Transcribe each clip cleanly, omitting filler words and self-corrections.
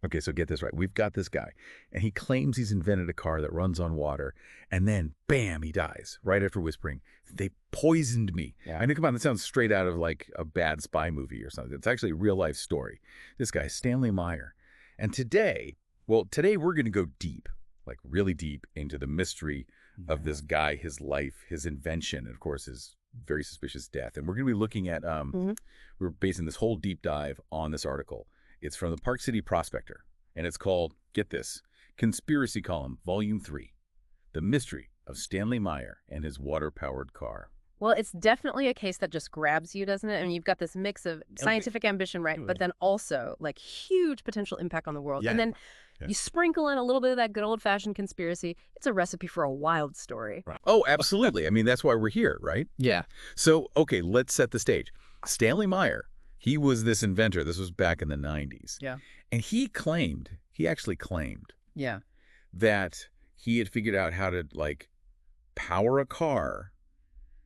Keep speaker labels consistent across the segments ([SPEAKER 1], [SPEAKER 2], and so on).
[SPEAKER 1] Okay, so get this right. We've got this guy, and he claims he's invented a car that runs on water, and then, bam, he dies right after whispering, "They poisoned me."
[SPEAKER 2] Yeah.
[SPEAKER 1] I mean, come on, that sounds straight out of like a bad spy movie or something. It's actually a real-life story. This guy, Stanley Meyer. And today we're going to go deep, like really deep into the mystery of this guy, his life, his invention, and of course, his very suspicious death. And we're going to be looking at, we're basing this whole deep dive on this article. It's from the Park City Prospector, and it's called, get this, Conspiracy Column, Volume 3, The Mystery of Stanley Meyer and His Water-Powered Car.
[SPEAKER 3] Well, it's definitely a case that just grabs you, doesn't it? I mean, you've got this mix of scientific ambition, right? But then also, like, huge potential impact on the world.
[SPEAKER 1] Yeah.
[SPEAKER 3] And then you sprinkle in a little bit of that good old-fashioned conspiracy. It's a recipe for a wild story.
[SPEAKER 1] Right. Oh, absolutely. I mean, that's why we're here, right?
[SPEAKER 2] Yeah.
[SPEAKER 1] So, okay, let's set the stage. Stanley Meyer, he was this inventor. This was back in the 90s.
[SPEAKER 2] Yeah.
[SPEAKER 1] And he actually claimed
[SPEAKER 2] Yeah.
[SPEAKER 1] that he had figured out how to, like, power a car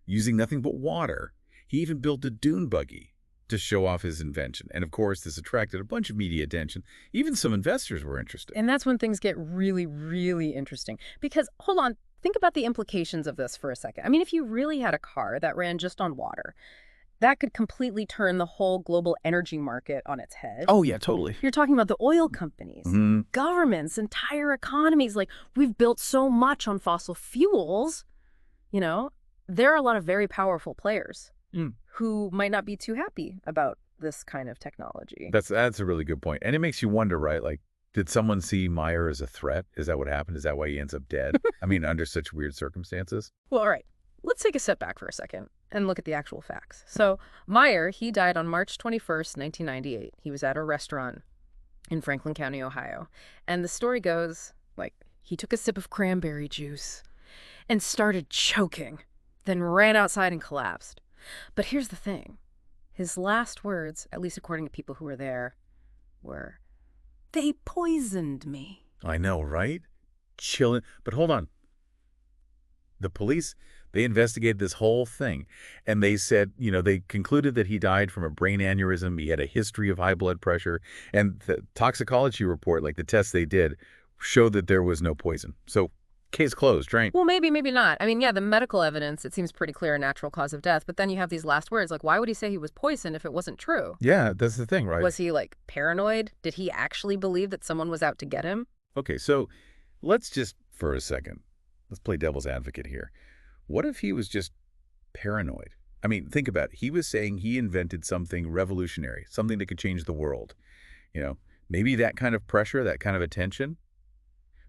[SPEAKER 1] using nothing but water. He even built a dune buggy to show off his invention. And of course, this attracted a bunch of media attention. Even some investors were interested.
[SPEAKER 3] And that's when things get really, really interesting. Because, hold on, think about the implications of this for a second. I mean, if you really had a car that ran just on water, that could completely turn the whole global energy market on its head.
[SPEAKER 2] Oh, yeah, totally.
[SPEAKER 3] You're talking about the oil companies, governments, entire economies. Like, we've built so much on fossil fuels, you know? There are a lot of very powerful players who might not be too happy about this kind of technology.
[SPEAKER 1] That's a really good point. And it makes you wonder, right? Like, did someone see Meyer as a threat? Is that what happened? Is that why he ends up dead? I mean, under such weird circumstances?
[SPEAKER 3] Well, all right. Let's take a step back for a second and look at the actual facts. So Meyer, he died on March 21st, 1998. He was at a restaurant in Franklin County, Ohio. And the story goes, like, he took a sip of cranberry juice and started choking, then ran outside and collapsed. But here's the thing. His last words, at least according to people who were there, were, "They poisoned me."
[SPEAKER 1] I know, right? Chilling. But hold on. The police, they investigated this whole thing, and they said, you know, they concluded that he died from a brain aneurysm. He had a history of high blood pressure, and the toxicology report, like the tests they did, showed that there was no poison. So case closed, right?
[SPEAKER 3] Well, maybe, maybe not. I mean, yeah, the medical evidence, it seems pretty clear, a natural cause of death. But then you have these last words, like, why would he say he was poisoned if it wasn't true?
[SPEAKER 1] Yeah, that's the thing, right?
[SPEAKER 3] Was he, like, paranoid? Did he actually believe that someone was out to get him?
[SPEAKER 1] Okay, so let's just, for a second, let's play devil's advocate here. What if he was just paranoid? I mean, think about it. He was saying he invented something revolutionary, something that could change the world. You know, maybe that kind of pressure, that kind of attention,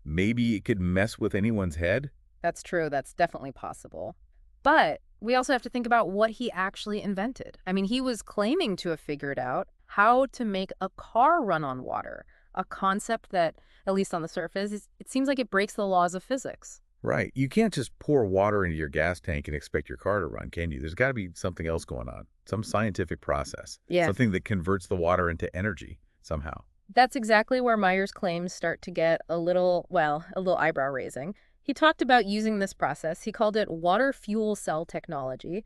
[SPEAKER 1] maybe it could mess with anyone's head.
[SPEAKER 3] That's true. That's definitely possible. But we also have to think about what he actually invented. I mean, he was claiming to have figured out how to make a car run on water, a concept that, at least on the surface, it seems like it breaks the laws of physics.
[SPEAKER 1] Right. You can't just pour water into your gas tank and expect your car to run, can you? There's got to be something else going on, some scientific process, something that converts the water into energy somehow.
[SPEAKER 3] That's exactly where Meyer's claims start to get a little eyebrow raising. He talked about using this process. He called it water fuel cell technology.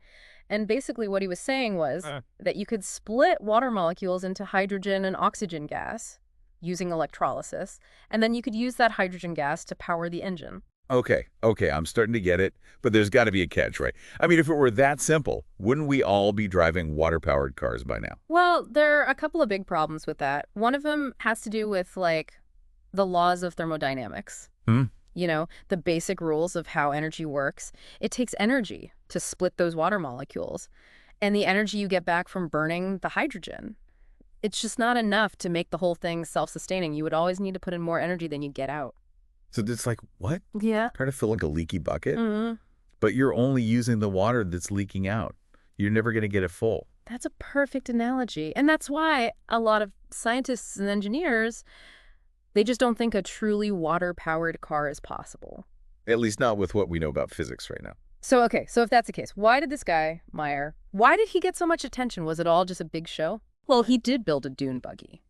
[SPEAKER 3] And basically what he was saying was that you could split water molecules into hydrogen and oxygen gas using electrolysis, and then you could use that hydrogen gas to power the engine.
[SPEAKER 1] Okay, I'm starting to get it, but there's got to be a catch, right? I mean, if it were that simple, wouldn't we all be driving water-powered cars by now?
[SPEAKER 3] Well, there are a couple of big problems with that. One of them has to do with, like, the laws of thermodynamics. You know, the basic rules of how energy works. It takes energy to split those water molecules, and the energy you get back from burning the hydrogen. It's just not enough to make the whole thing self-sustaining. You would always need to put in more energy than you get out.
[SPEAKER 1] So it's like, what?
[SPEAKER 3] Yeah.
[SPEAKER 1] Try to fill like a leaky bucket, but you're only using the water that's leaking out. You're never going to get it full.
[SPEAKER 3] That's a perfect analogy. And that's why a lot of scientists and engineers, they just don't think a truly water-powered car is possible.
[SPEAKER 1] At least not with what we know about physics right now.
[SPEAKER 3] So, okay, so if that's the case, why did this guy, Meyer, why did he get so much attention? Was it all just a big show? Well, he did build a dune buggy,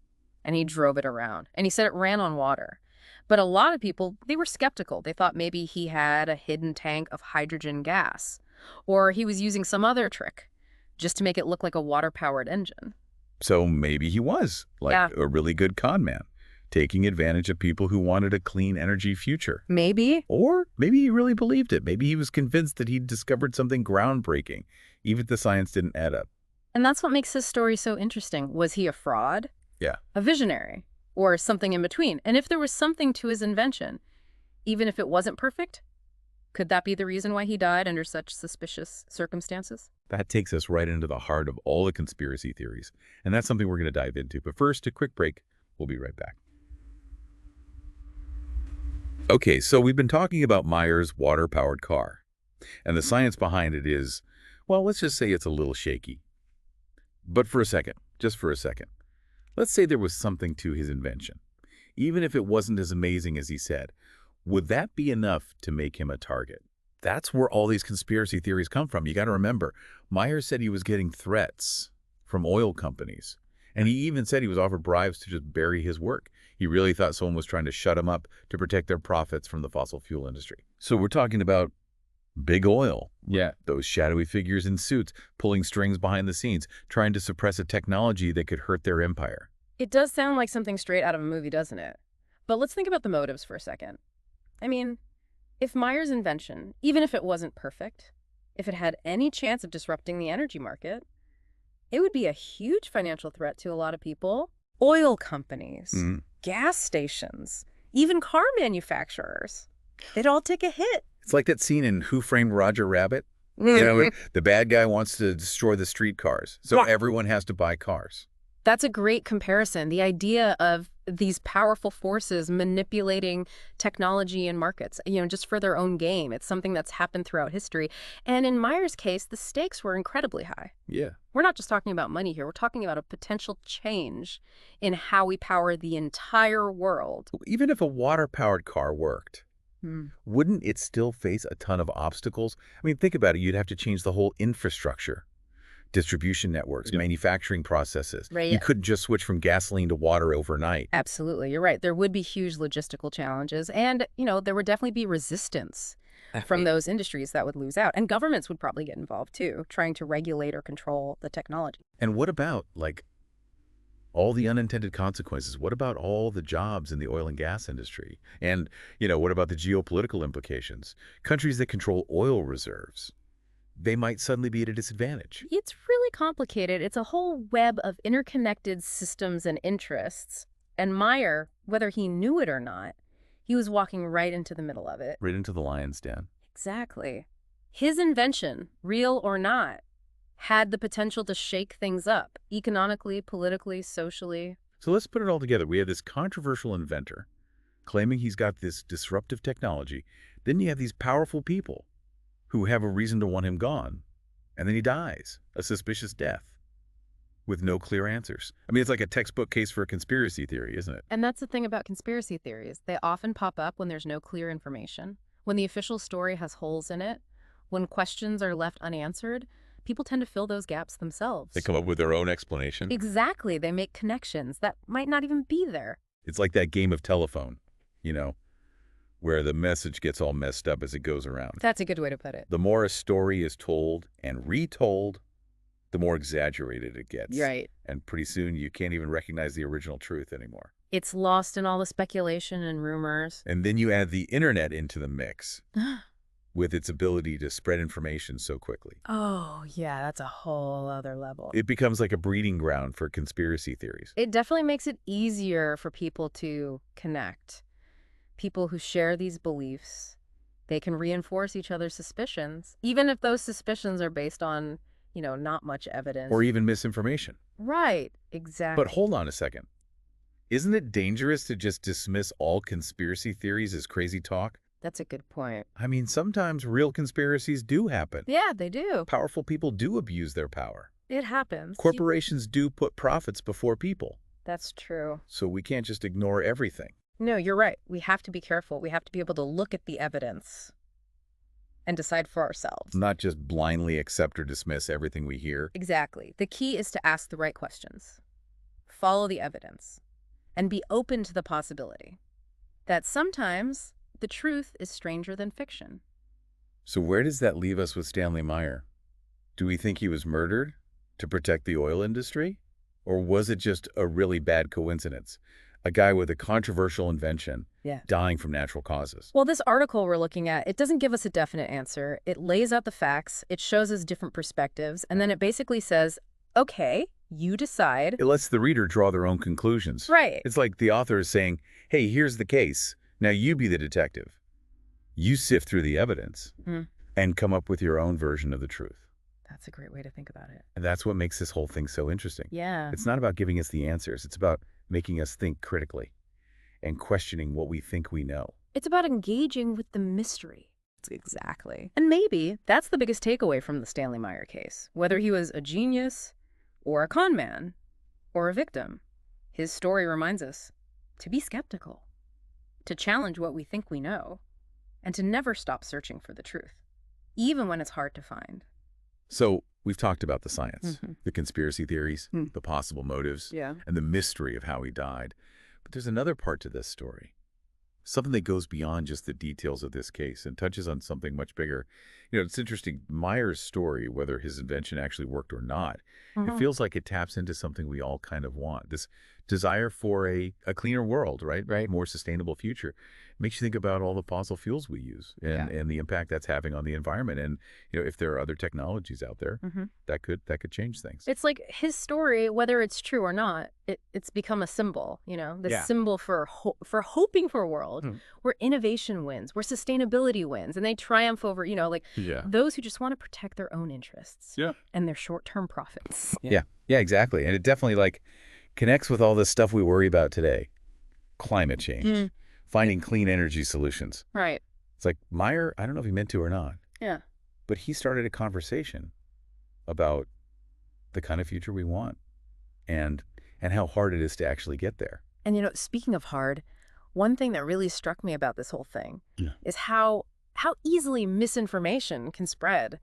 [SPEAKER 3] and he drove it around, and he said it ran on water. But a lot of people, they were skeptical. They thought maybe he had a hidden tank of hydrogen gas, or he was using some other trick just to make it look like a water-powered engine.
[SPEAKER 1] So maybe he was, like, a really good con man. taking advantage of people who wanted a clean energy future.
[SPEAKER 3] Maybe.
[SPEAKER 1] Or maybe he really believed it. Maybe he was convinced that he'd discovered something groundbreaking, even if the science didn't add up.
[SPEAKER 3] And that's what makes his story so interesting. Was he a fraud,
[SPEAKER 1] Yeah.
[SPEAKER 3] a visionary, or something in between? And if there was something to his invention, even if it wasn't perfect, could that be the reason why he died under such suspicious circumstances?
[SPEAKER 1] That takes us right into the heart of all the conspiracy theories, and that's something we're going to dive into. But first, a quick break. We'll be right back. Okay, so we've been talking about Meyer's water-powered car, and the science behind it is, well, let's just say it's a little shaky. But for a second, just for a second, let's say there was something to his invention. Even if it wasn't as amazing as he said, would that be enough to make him a target? That's where all these conspiracy theories come from. You got to remember, Meyer said he was getting threats from oil companies, and he even said he was offered bribes to just bury his work. He really thought someone was trying to shut him up to protect their profits from the fossil fuel industry. So we're talking about big oil.
[SPEAKER 2] Yeah.
[SPEAKER 1] Those shadowy figures in suits, pulling strings behind the scenes, trying to suppress a technology that could hurt their empire.
[SPEAKER 3] It does sound like something straight out of a movie, doesn't it? But let's think about the motives for a second. I mean, if Meyer's invention, even if it wasn't perfect, if it had any chance of disrupting the energy market, it would be a huge financial threat to a lot of people. Oil companies, gas stations, even car manufacturers. They'd all take a hit.
[SPEAKER 1] It's like that scene in Who Framed Roger Rabbit. You know, the bad guy wants to destroy the streetcars, so everyone has to buy cars.
[SPEAKER 3] That's a great comparison. The idea of these powerful forces manipulating technology and markets, just for their own gain. It's something that's happened throughout history. And in Meyer's case, the stakes were incredibly high.
[SPEAKER 1] Yeah.
[SPEAKER 3] We're not just talking about money here. We're talking about a potential change in how we power the entire world.
[SPEAKER 1] Even if a water-powered car worked, wouldn't it still face a ton of obstacles? I mean, think about it. You'd have to change the whole infrastructure. Distribution networks, manufacturing processes.
[SPEAKER 3] Right.
[SPEAKER 1] You couldn't just switch from gasoline to water overnight.
[SPEAKER 3] Absolutely. You're right. There would be huge logistical challenges. And, there would definitely be resistance from those industries that would lose out. And governments would probably get involved, too, trying to regulate or control the technology.
[SPEAKER 1] And what about, all the unintended consequences? What about all the jobs in the oil and gas industry? And, what about the geopolitical implications? Countries that control oil reserves, they might suddenly be at a disadvantage.
[SPEAKER 3] It's really complicated. It's a whole web of interconnected systems and interests. And Meyer, whether he knew it or not, he was walking right into the middle of it.
[SPEAKER 1] Right into the lion's den.
[SPEAKER 3] Exactly. His invention, real or not, had the potential to shake things up, economically, politically, socially.
[SPEAKER 1] So let's put it all together. We have this controversial inventor claiming he's got this disruptive technology. Then you have these powerful people who have a reason to want him gone. And then he dies, a suspicious death, with no clear answers. I mean, it's like a textbook case for a conspiracy theory, isn't it?
[SPEAKER 3] And that's the thing about conspiracy theories. They often pop up when there's no clear information, when the official story has holes in it, when questions are left unanswered. People tend to fill those gaps themselves.
[SPEAKER 1] They come up with their own explanation.
[SPEAKER 3] Exactly. They make connections that might not even be there.
[SPEAKER 1] It's like that game of telephone, where the message gets all messed up as it goes around.
[SPEAKER 3] That's a good way to put it.
[SPEAKER 1] The more a story is told and retold, the more exaggerated it gets.
[SPEAKER 3] Right.
[SPEAKER 1] And pretty soon you can't even recognize the original truth anymore.
[SPEAKER 3] It's lost in all the speculation and rumors.
[SPEAKER 1] And then you add the internet into the mix with its ability to spread information so quickly.
[SPEAKER 3] Oh, yeah, that's a whole other level.
[SPEAKER 1] It becomes like a breeding ground for conspiracy theories.
[SPEAKER 3] It definitely makes it easier for people to connect. People who share these beliefs, they can reinforce each other's suspicions, even if those suspicions are based on, not much evidence.
[SPEAKER 1] Or even misinformation.
[SPEAKER 3] Right, exactly.
[SPEAKER 1] But hold on a second. Isn't it dangerous to just dismiss all conspiracy theories as crazy talk?
[SPEAKER 3] That's a good point.
[SPEAKER 1] I mean, sometimes real conspiracies do happen.
[SPEAKER 3] Yeah, they do.
[SPEAKER 1] Powerful people do abuse their power.
[SPEAKER 3] It happens.
[SPEAKER 1] Corporations do put profits before people.
[SPEAKER 3] That's true.
[SPEAKER 1] So we can't just ignore everything.
[SPEAKER 3] No, you're right. We have to be careful. We have to be able to look at the evidence and decide for ourselves.
[SPEAKER 1] Not just blindly accept or dismiss everything we hear.
[SPEAKER 3] Exactly. The key is to ask the right questions, follow the evidence, and be open to the possibility that sometimes the truth is stranger than fiction.
[SPEAKER 1] So where does that leave us with Stanley Meyer? Do we think he was murdered to protect the oil industry? Or was it just a really bad coincidence? A guy with a controversial invention
[SPEAKER 3] Yeah.
[SPEAKER 1] dying from natural causes.
[SPEAKER 3] Well, this article we're looking at, it doesn't give us a definite answer. It lays out the facts, it shows us different perspectives, and then it basically says, okay, you decide.
[SPEAKER 1] It lets the reader draw their own conclusions.
[SPEAKER 3] Right.
[SPEAKER 1] It's like the author is saying, hey, here's the case. Now you be the detective. You sift through the evidence and come up with your own version of the truth.
[SPEAKER 3] That's a great way to think about it.
[SPEAKER 1] And that's what makes this whole thing so interesting.
[SPEAKER 3] Yeah.
[SPEAKER 1] It's not about giving us the answers. It's about making us think critically and questioning what we think we know.
[SPEAKER 3] It's about engaging with the mystery. Exactly. And maybe that's the biggest takeaway from the Stanley Meyer case. Whether he was a genius or a con man or a victim, his story reminds us to be skeptical, to challenge what we think we know, and to never stop searching for the truth, even when it's hard to find.
[SPEAKER 1] So we've talked about the science, the conspiracy theories,
[SPEAKER 3] Mm.
[SPEAKER 1] the possible motives,
[SPEAKER 3] Yeah.
[SPEAKER 1] and the mystery of how he died. But there's another part to this story, something that goes beyond just the details of this case and touches on something much bigger. You know, it's interesting, Meyer's story, whether his invention actually worked or not, it feels like it taps into something we all kind of want, this desire for a cleaner world, right?
[SPEAKER 3] Right.
[SPEAKER 1] More sustainable future. Makes you think about all the fossil fuels we use and the impact that's having on the environment. And, you know, if there are other technologies out there, that could change things.
[SPEAKER 3] It's like his story, whether it's true or not, it's become a symbol, you know, the symbol for hoping for a world where innovation wins, where sustainability wins, and they triumph over, you know, like those who just want to protect their own interests and their short-term profits.
[SPEAKER 1] Yeah, exactly. And it definitely like connects with all this stuff we worry about today. Climate change, finding clean energy solutions.
[SPEAKER 3] Right.
[SPEAKER 1] It's like Meyer, I don't know if he meant to or not,
[SPEAKER 3] Yeah.
[SPEAKER 1] but he started a conversation about the kind of future we want and how hard it is to actually get there.
[SPEAKER 3] And, you know, speaking of hard, one thing that really struck me about this whole thing is how easily misinformation can spread,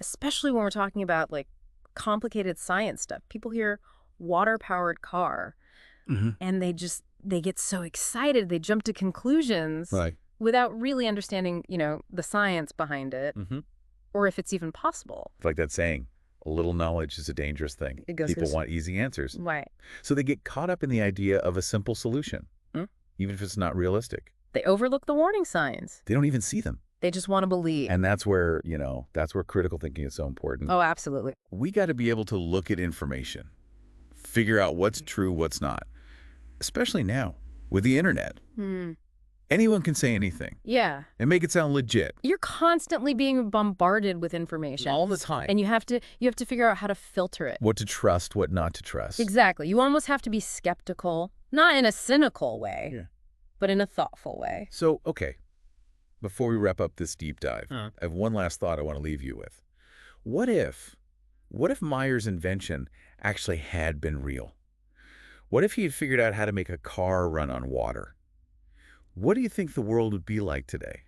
[SPEAKER 3] especially when we're talking about, like, complicated science stuff. People hear water-powered car, and they get so excited, they jump to conclusions without really understanding, you know, the science behind it, or if it's even possible.
[SPEAKER 1] It's like that saying, a little knowledge is a dangerous thing. People want easy answers.
[SPEAKER 3] Right.
[SPEAKER 1] So they get caught up in the idea of a simple solution, even if it's not realistic.
[SPEAKER 3] They overlook the warning signs.
[SPEAKER 1] They don't even see them.
[SPEAKER 3] They just want to believe.
[SPEAKER 1] And that's where, you know, that's where critical thinking is so important.
[SPEAKER 3] Oh, absolutely.
[SPEAKER 1] We got to be able to look at information, figure out what's true, what's not, especially now with the internet. Anyone can say anything.
[SPEAKER 3] Yeah.
[SPEAKER 1] And make it sound legit.
[SPEAKER 3] You're constantly being bombarded with information.
[SPEAKER 1] All the time.
[SPEAKER 3] And you have to figure out how to filter it.
[SPEAKER 1] What to trust, what not to trust.
[SPEAKER 3] Exactly. You almost have to be skeptical, not in a cynical way, but in a thoughtful way.
[SPEAKER 1] So, okay, before we wrap up this deep dive, I have one last thought I want to leave you with. What if Meyer's invention actually had been real? What if he had figured out how to make a car run on water? What do you think the world would be like today?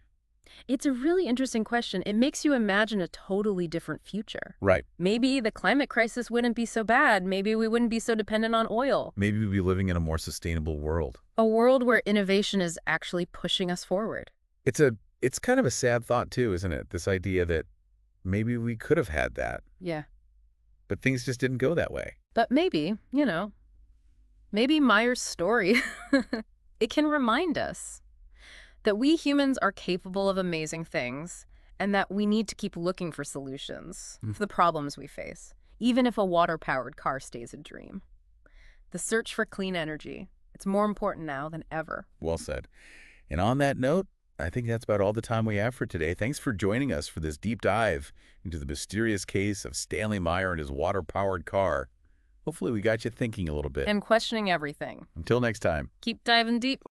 [SPEAKER 3] It's a really interesting question. It makes you imagine a totally different future.
[SPEAKER 1] Right.
[SPEAKER 3] Maybe the climate crisis wouldn't be so bad. Maybe we wouldn't be so dependent on oil.
[SPEAKER 1] Maybe we'd be living in a more sustainable world.
[SPEAKER 3] A world where innovation is actually pushing us forward.
[SPEAKER 1] It's kind of a sad thought too, isn't it? This idea that maybe we could have had that.
[SPEAKER 3] Yeah.
[SPEAKER 1] But things just didn't go that way.
[SPEAKER 3] But maybe, you know, maybe Meyer's story, it can remind us that we humans are capable of amazing things and that we need to keep looking for solutions for the problems we face, even if a water-powered car stays a dream. The search for clean energy, it's more important now than ever.
[SPEAKER 1] Well said. And on that note, I think that's about all the time we have for today. Thanks for joining us for this deep dive into the mysterious case of Stanley Meyer and his water-powered car. Hopefully we got you thinking a little bit.
[SPEAKER 3] And questioning everything.
[SPEAKER 1] Until next time.
[SPEAKER 3] Keep diving deep.